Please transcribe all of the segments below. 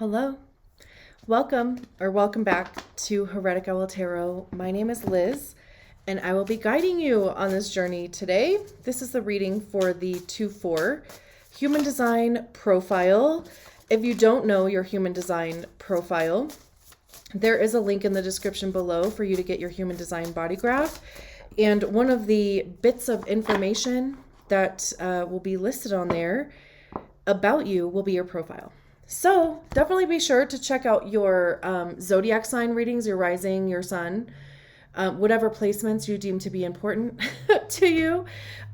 Hello, welcome back to Heretic Owl Tarot. My name is Liz, and I will be guiding you on this journey today. This is the reading for the 2-4 Human Design Profile. If you don't know your Human Design Profile, there is a link in the description below for you to get your Human Design Body Graph. And one of the bits of information that will be listed on there about you will be your profile. So definitely be sure to check out your zodiac sign readings, your rising, your sun, whatever placements you deem to be important to you.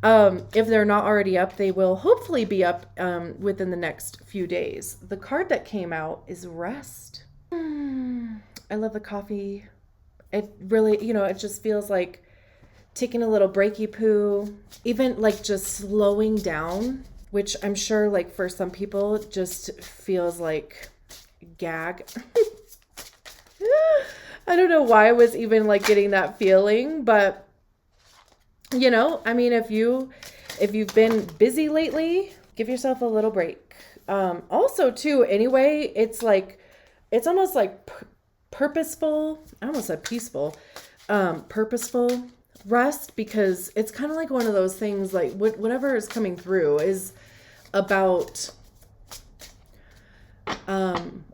If they're not already up, they will hopefully be up within the next few days. The card that came out is Rest. I love the coffee. It really, it just feels like taking a little breaky poo, even like just slowing down, which I'm sure like for some people just feels like gag. I don't know why I was even like getting that feeling, but if you've been busy lately, give yourself a little break. Also too, anyway, it's almost like purposeful. I almost said peaceful. Purposeful rest, because it's kind of like one of those things, like whatever is coming through is about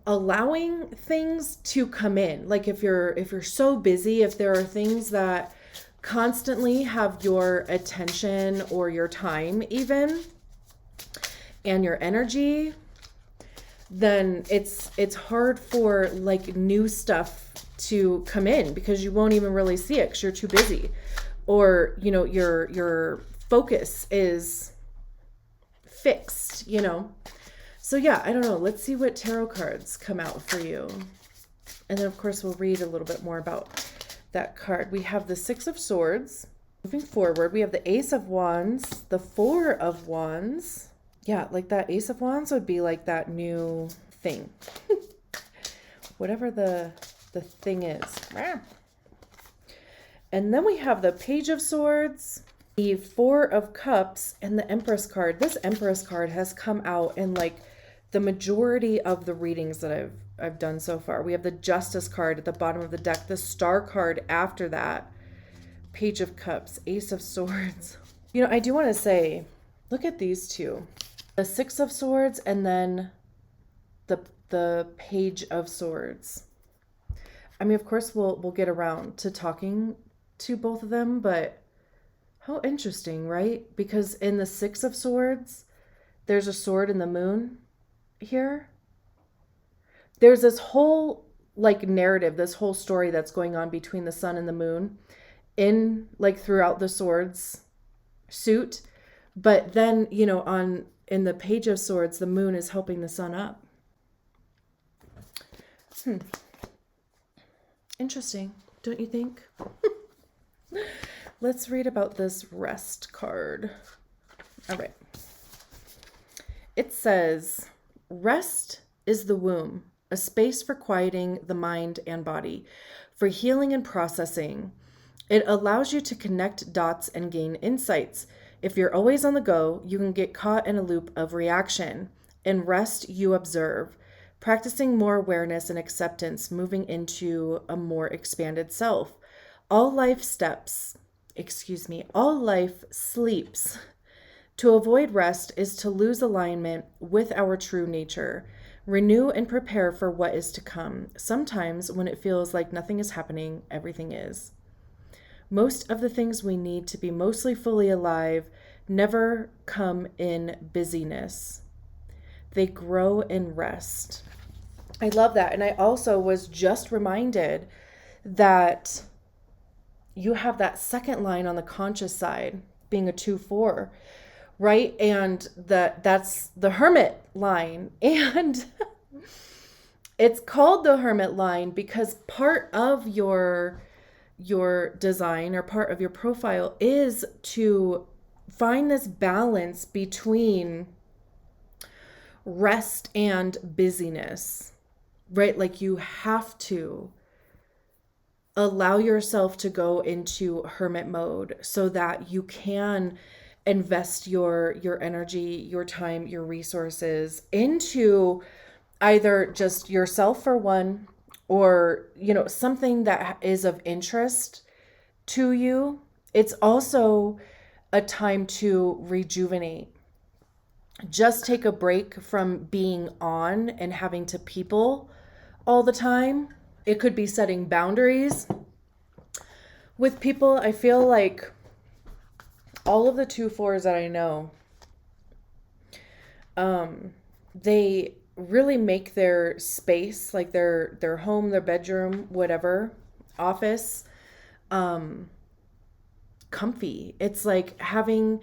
allowing things to come in. Like if you're so busy, if there are things that constantly have your attention or your time even and your energy, then it's hard for like new stuff to come in because you won't even really see it because you're too busy, or your focus is fixed. So yeah, I don't know, let's see what tarot cards come out for you, and then of course we'll read a little bit more about that card. We have the Six of Swords. Moving forward, we have the Ace of Wands, the Four of Wands. Yeah, like that Ace of Wands would be like that new thing. Whatever the thing is. And then we have the Page of Swords, the Four of Cups, and the Empress card. This Empress card has come out in like the majority of the readings that I've done so far. We have the Justice card at the bottom of the deck, the Star card after that, Page of Cups, Ace of Swords. I do want to say, look at these two. The Six of Swords and then the Page of Swords. I mean, of course, we'll get around to talking to both of them, but how interesting, right? Because in the Six of Swords, there's a sword in the moon here. There's this whole like narrative, this whole story that's going on between the sun and the moon in like throughout the swords suit. But then, in the Page of Swords, the moon is helping the sun up. Interesting, don't you think? Let's read about this Rest card. All right. It says, rest is the womb, a space for quieting the mind and body, for healing and processing. It allows you to connect dots and gain insights. If you're always on the go, you can get caught in a loop of reaction. In rest, you observe, practicing more awareness and acceptance, moving into a more expanded self. All life sleeps. To avoid rest is to lose alignment with our true nature. Renew and prepare for what is to come. Sometimes when it feels like nothing is happening, everything is. Most of the things we need to be mostly fully alive never come in busyness. They grow in rest. I love that. And I also was just reminded that you have that second line on the conscious side being a 2-4, right? And that's the Hermit line. And it's called the Hermit line because part of your design or part of your profile is to find this balance between rest and busyness, right? Like you have to allow yourself to go into hermit mode so that you can invest your energy, your time, your resources into either just yourself for one, or, something that is of interest to you. It's also a time to rejuvenate. Just take a break from being on and having to people all the time. It could be setting boundaries with people. I feel like all of the 2/4s that I know, they really make their space, like their home, their bedroom, whatever, office, comfy. It's like having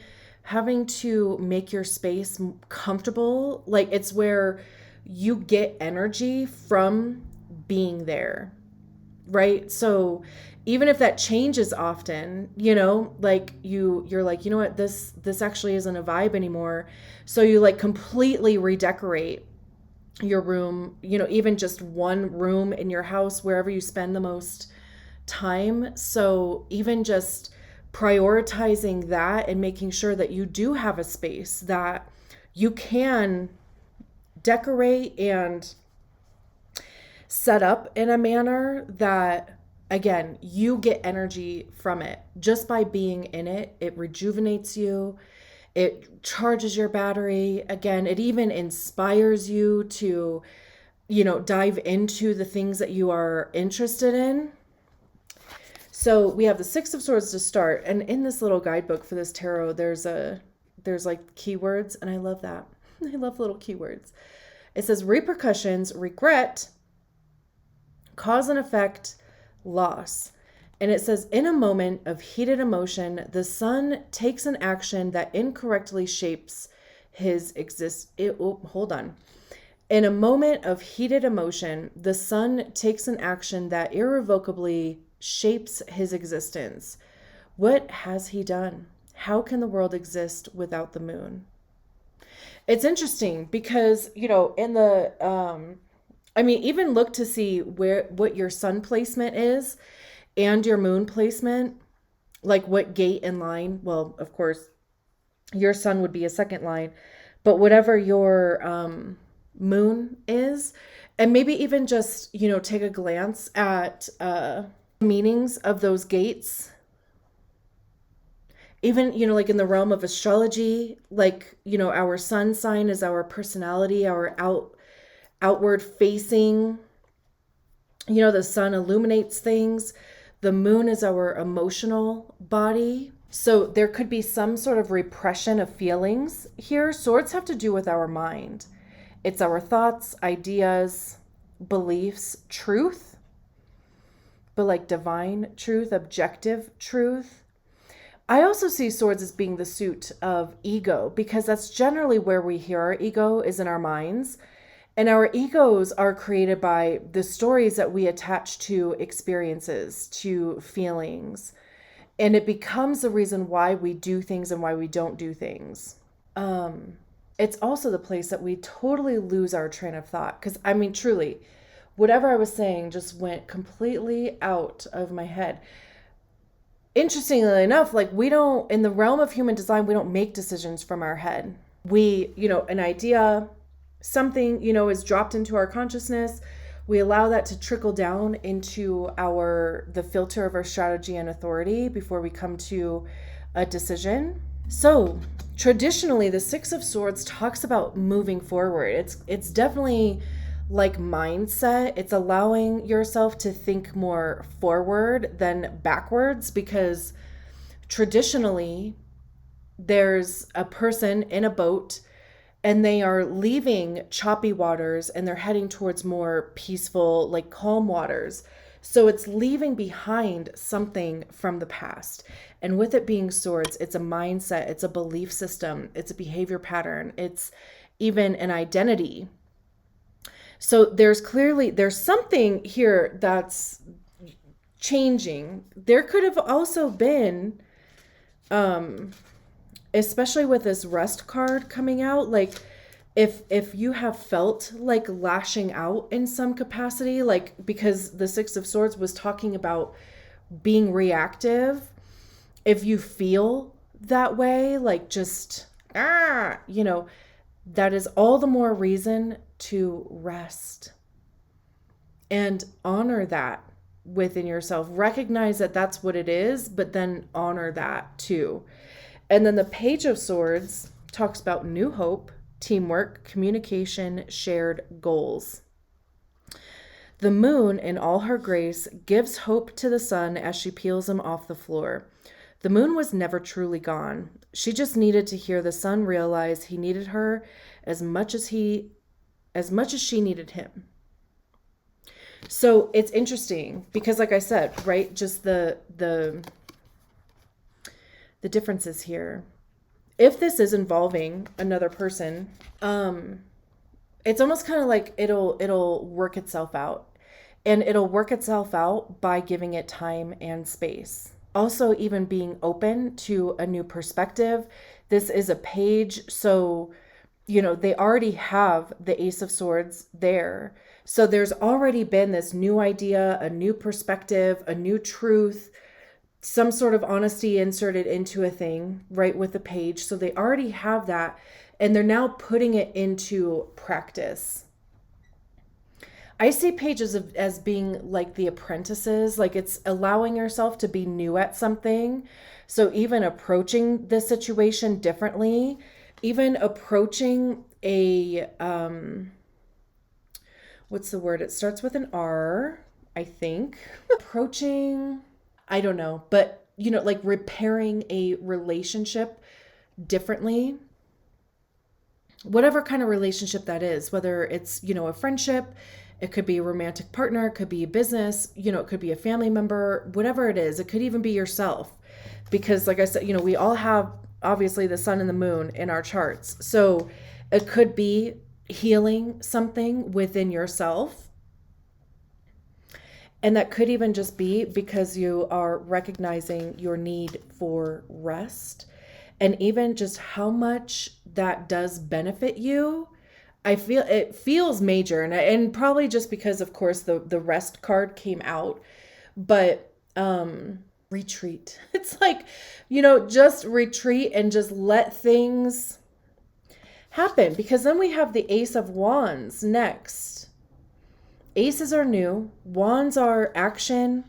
to make your space comfortable. Like, it's where you get energy from being there, right? So even if that changes often, like you're like, you know what, this actually isn't a vibe anymore. So you like completely redecorate your room, even just one room in your house, wherever you spend the most time. So even just prioritizing that and making sure that you do have a space that you can decorate and set up in a manner that, again, you get energy from it just by being in it. It rejuvenates you. It charges your battery. Again, it even inspires you to, dive into the things that you are interested in. So we have the Six of Swords to start. And in this little guidebook for this tarot, there's like keywords, and I love that. I love little keywords. It says repercussions, regret, cause and effect, loss. And it says, in a moment of heated emotion, the sun takes an action that incorrectly shapes his In a moment of heated emotion, the sun takes an action that irrevocably shapes his existence. What has he done? How can the world exist without the moon? It's interesting because, in the, even look to see what your sun placement is and your moon placement, like what gate and line. Well, of course, your sun would be a second line, but whatever your moon is, and maybe even just, take a glance at meanings of those gates. Even, like in the realm of astrology, like, our sun sign is our personality, our outward facing. The sun illuminates things. The moon is our emotional body. So there could be some sort of repression of feelings here. Swords have to do with our mind. It's our thoughts, ideas, beliefs, truth, but like divine truth, objective truth. I also see swords as being the suit of ego, because that's generally where we hear our ego, is in our minds. And our egos are created by the stories that we attach to experiences, to feelings. And it becomes the reason why we do things and why we don't do things. It's also the place that we totally lose our train of thought. Because, truly, whatever I was saying just went completely out of my head. Interestingly enough, like, we don't, in the realm of human design, we don't make decisions from our head. We, an idea, something, is dropped into our consciousness. We allow that to trickle down into the filter of our strategy and authority before we come to a decision. So traditionally, the Six of Swords talks about moving forward. It's definitely like mindset. It's allowing yourself to think more forward than backwards, because traditionally there's a person in a boat and they are leaving choppy waters and they're heading towards more peaceful, like calm waters. So it's leaving behind something from the past. And with it being swords, it's a mindset, it's a belief system, it's a behavior pattern, it's even an identity. So there's something here that's changing. There could have also been, especially with this rest card coming out, like if you have felt like lashing out in some capacity, like, because the Six of Swords was talking about being reactive, if you feel that way, like just that is all the more reason to rest and honor that within yourself. Recognize that that's what it is, but then honor that too. And then the Page of Swords talks about new hope, teamwork, communication, shared goals. The moon, in all her grace, gives hope to the sun as she peels him off the floor. The moon was never truly gone. She just needed to hear the sun realize he needed her as much as she needed him. So it's interesting because, like I said, right, just the differences here. If this is involving another person, it's almost kind of like it'll work itself out. And it'll work itself out by giving it time and space. Also, even being open to a new perspective. This is a page, so, they already have the Ace of Swords there. So there's already been this new idea, a new perspective, a new truth, some sort of honesty inserted into a thing, right, with the page. So they already have that, and they're now putting it into practice. I see pages as being like the apprentices, like it's allowing yourself to be new at something. So even approaching the situation differently, even approaching a, what's the word? It starts with an R, I think. Approaching, I don't know, but like repairing a relationship differently. Whatever kind of relationship that is, whether it's, a friendship, it could be a romantic partner, it could be a business, it could be a family member, whatever it is. It could even be yourself. Because like I said, we all have obviously the sun and the moon in our charts. So it could be healing something within yourself. And that could even just be because you are recognizing your need for rest, and even just how much that does benefit you. I feel it feels major, and probably just because, of course, the rest card came out, but retreat. It's like, just retreat and just let things happen, because then we have the Ace of Wands next. Aces are new, wands are action,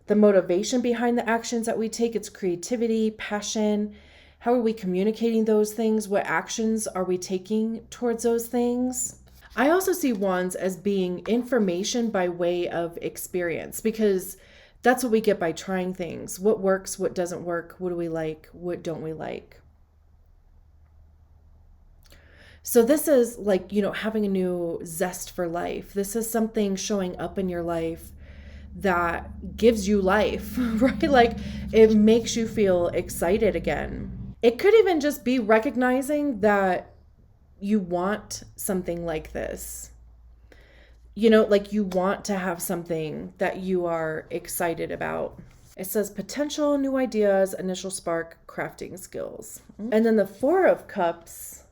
the motivation behind the actions that we take. It's creativity, passion. How are we communicating those things? What actions are we taking towards those things? I also see wands as being information by way of experience, because that's what we get by trying things. What works, what doesn't work, what do we like, what don't we like? So this is like, having a new zest for life. This is something showing up in your life that gives you life, right? Like it makes you feel excited again. It could even just be recognizing that you want something like this. Like you want to have something that you are excited about. It says potential, new ideas, initial spark, crafting skills. And then the Four of Cups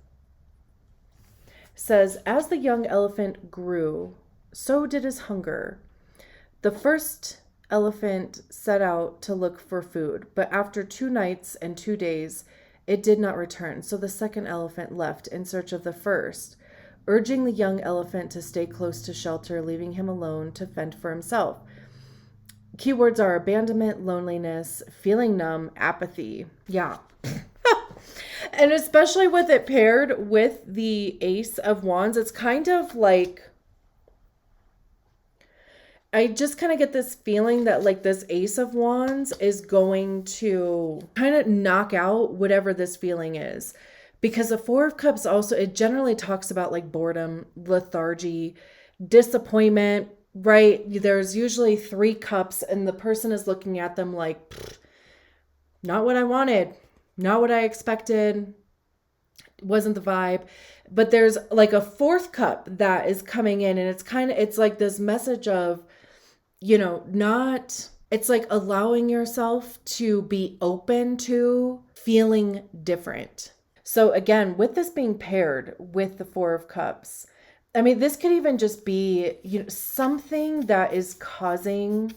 says, as the young elephant grew, so did his hunger. The first elephant set out to look for food, but after 2 nights and 2 days, it did not return. So the second elephant left in search of the first, urging the young elephant to stay close to shelter, leaving him alone to fend for himself. Keywords are abandonment, loneliness, feeling numb, apathy. Yeah. And especially with it paired with the Ace of Wands, it's kind of like, I just kind of get this feeling that like this Ace of Wands is going to kind of knock out whatever this feeling is. Because the Four of Cups also, it generally talks about like boredom, lethargy, disappointment, right? There's usually 3 cups and the person is looking at them like, not what I wanted, not what I expected, wasn't the vibe. But there's like a 4th cup that is coming in, and it's like this message of, it's like allowing yourself to be open to feeling different. So again, with this being paired with the Four of Cups, I mean, this could even just be, something that is causing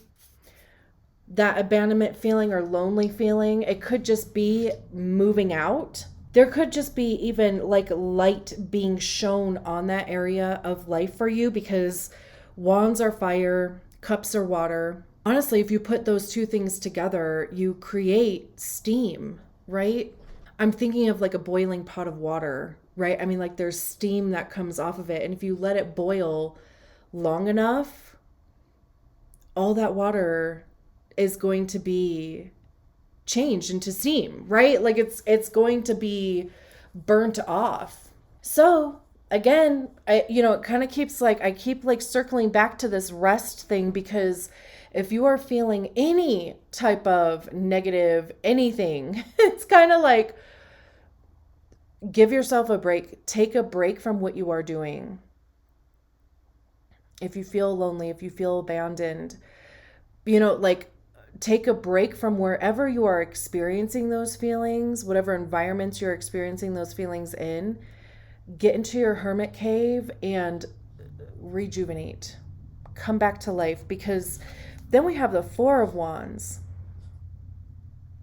that abandonment feeling or lonely feeling. It could just be moving out There could just be even like light being shown on that area of life for you, because wands are fire, cups are water. Honestly, if you put those two things together, you create steam, right? I'm thinking of like a boiling pot of water, right? I mean, like there's steam that comes off of it. And if you let it boil long enough, all that water is going to be changed into steam, right? Like it's going to be burnt off. So again, it kind of keeps like, I keep like circling back to this rest thing, because if you are feeling any type of negative anything, it's kind of like, give yourself a break. Take a break from what you are doing. If you feel lonely, if you feel abandoned, like take a break from wherever you are experiencing those feelings, whatever environments you're experiencing those feelings in. Get into your hermit cave and rejuvenate. Come back to life, because then we have the Four of Wands,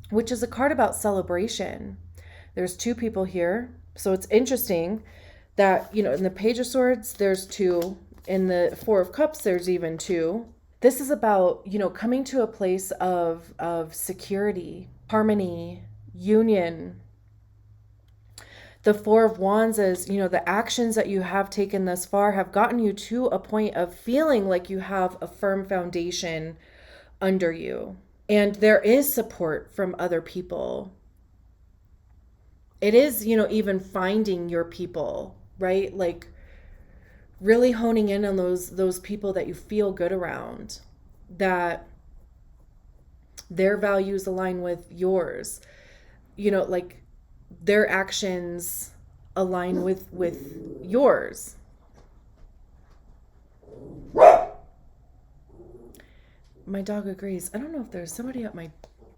which is a card about celebration. There's two people here. So it's interesting that, in the Page of Swords, there's two. In the Four of Cups, there's even two. This is about, coming to a place of security, harmony, union. The Four of Wands is, the actions that you have taken thus far have gotten you to a point of feeling like you have a firm foundation under you. And there is support from other people. It is, even finding your people, right? Like really honing in on those people that you feel good around, that their values align with yours, like their actions align with yours. My dog agrees. I don't know if there's somebody at my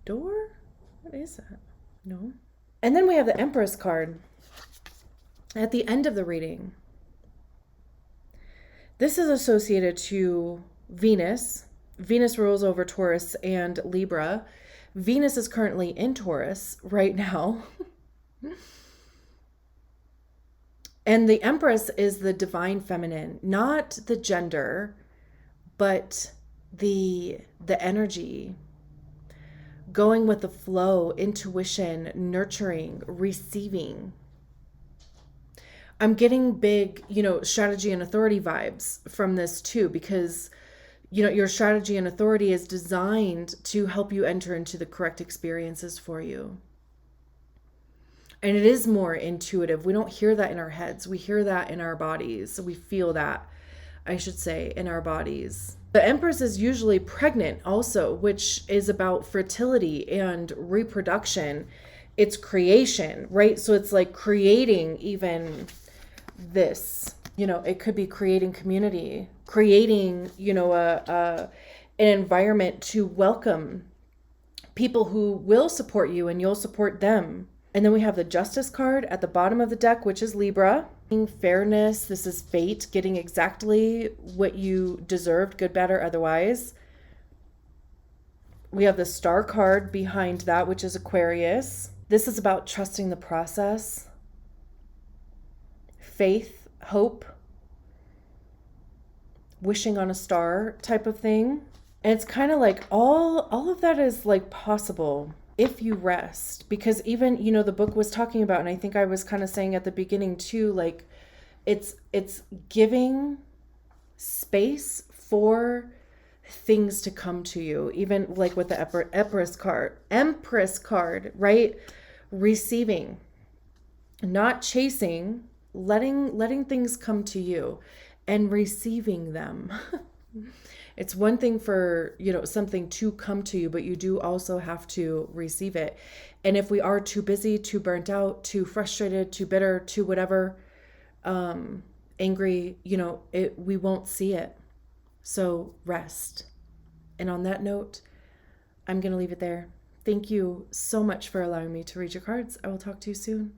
door. What is that? No. And then we have the Empress card at the end of the reading. This is associated to Venus. Venus rules over Taurus and Libra. Venus is currently in Taurus right now. And the Empress is the divine feminine, not the gender, but the energy, going with the flow, intuition, nurturing, receiving. I'm getting big, strategy and authority vibes from this too, because, your strategy and authority is designed to help you enter into the correct experiences for you. And it is more intuitive. We don't hear that in our heads. We hear that in our bodies. We feel that, I should say, in our bodies. The Empress is usually pregnant also, which is about fertility and reproduction. It's creation, right? So it's like creating even this, it could be creating community, creating, an environment to welcome people who will support you and you'll support them. And then we have the Justice card at the bottom of the deck, which is Libra. Fairness, this is fate, getting exactly what you deserved, good, bad, or otherwise. We have the Star card behind that, which is Aquarius. This is about trusting the process, faith, hope, wishing on a star type of thing. And it's kind of like all of that is like possible if you rest, because even, the book was talking about, and I think I was kind of saying at the beginning too, like it's giving space for things to come to you, even like with the Empress card, right? Receiving, not chasing, letting things come to you and receiving them. It's one thing for, something to come to you, but you do also have to receive it. And if we are too busy, too burnt out, too frustrated, too bitter, too whatever, angry, we won't see it. So rest. And on that note, I'm going to leave it there. Thank you so much for allowing me to read your cards. I will talk to you soon.